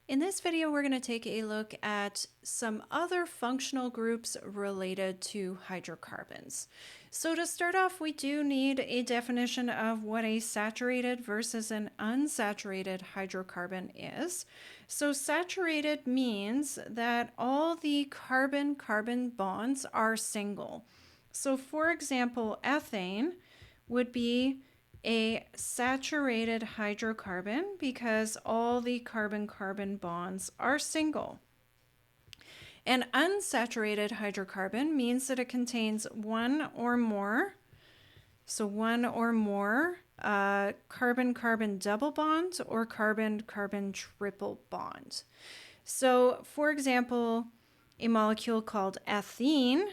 In this video, we're going to take a look at some other functional groups related to hydrocarbons. So to start off, we do need a definition of what a saturated versus an unsaturated hydrocarbon is. So saturated means that all the carbon-carbon bonds are single. So for example, ethane would be a saturated hydrocarbon because all the carbon-carbon bonds are single. An unsaturated hydrocarbon means that it contains one or more carbon-carbon double bond or carbon-carbon triple bond. So, for example, a molecule called ethene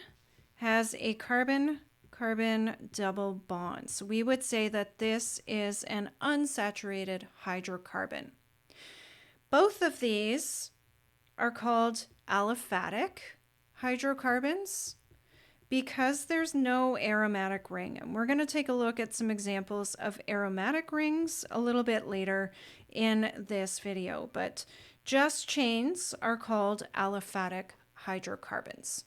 has a carbon-carbon double bond. So we would say that this is an unsaturated hydrocarbon. Both of these are called aliphatic hydrocarbons because there's no aromatic ring. And we're going to take a look at some examples of aromatic rings a little bit later in this video, but just chains are called aliphatic hydrocarbons.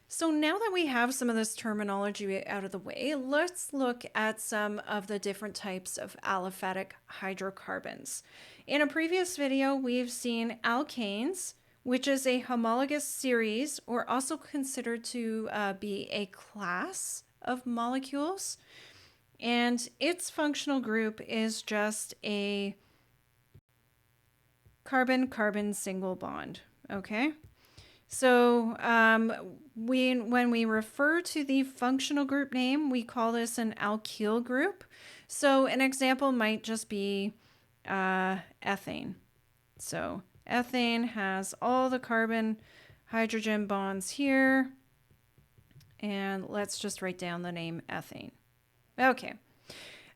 So now that we have some of this terminology out of the way, let's look at some of the different types of aliphatic hydrocarbons. In a previous video, we've seen alkanes, which is a homologous series, or also considered to be a class of molecules. And its functional group is just a carbon-carbon single bond, okay? So when we refer to the functional group name, we call this an alkyl group. So an example might just be ethane. So ethane has all the carbon hydrogen bonds here. And let's just write down the name ethane. Okay.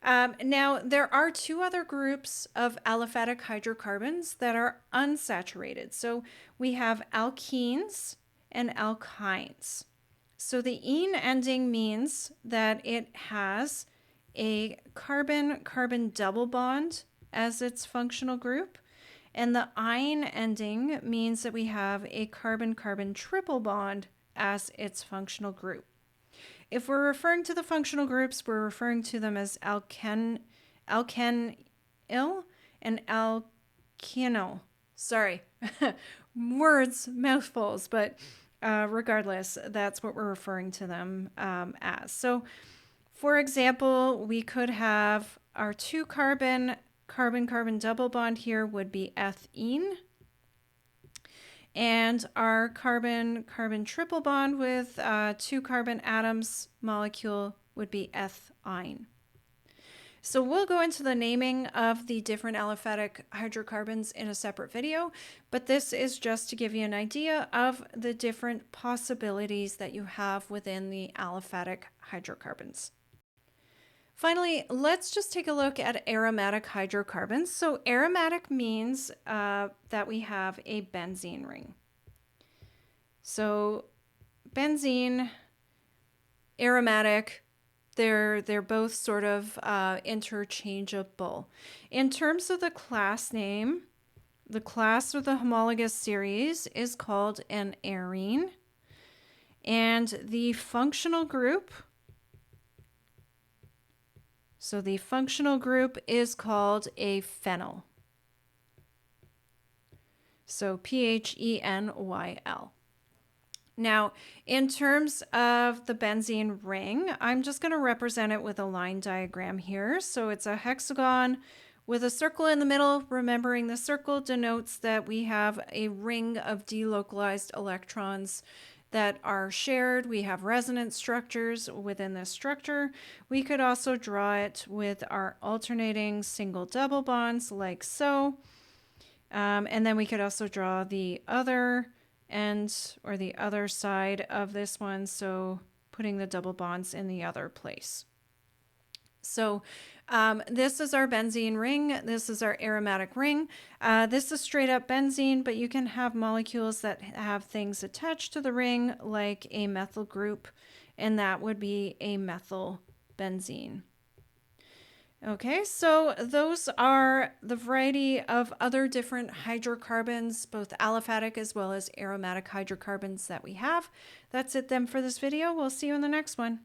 Now, there are two other groups of aliphatic hydrocarbons that are unsaturated. So we have alkenes and alkynes. So the ene ending means that it has a carbon-carbon double bond as its functional group. And the ine ending means that we have a carbon-carbon triple bond as its functional group. If we're referring to the functional groups, we're referring to them as alkenyl and alkenyl. Sorry, words, mouthfuls, but regardless, that's what we're referring to them as. So, for example, we could have our two carbon-carbon double bond here would be ethene. And our carbon-carbon triple bond with two carbon atoms molecule would be ethine. So we'll go into the naming of the different aliphatic hydrocarbons in a separate video, but this is just to give you an idea of the different possibilities that you have within the aliphatic hydrocarbons. Finally, let's just take a look at aromatic hydrocarbons. So aromatic means that we have a benzene ring. So benzene, aromatic, they're both sort of interchangeable. In terms of the class name, the class or the homologous series is called an arene. And the functional group, so the functional group is called a phenyl. So PHENYL. Now, in terms of the benzene ring, I'm just going to represent it with a line diagram here. So it's a hexagon with a circle in the middle. Remembering the circle denotes that we have a ring of delocalized electrons that are shared. We have resonance structures within this structure. We could also draw it with our alternating single double bonds like so. And then we could also draw the other end or the other side of this one. So putting the double bonds in the other place. So this is our benzene ring. This is our aromatic ring. This is straight up benzene, but you can have molecules that have things attached to the ring like a methyl group, and that would be a methyl benzene. Okay, so those are the variety of other different hydrocarbons, both aliphatic as well as aromatic hydrocarbons that we have. That's it then for this video. We'll see you in the next one.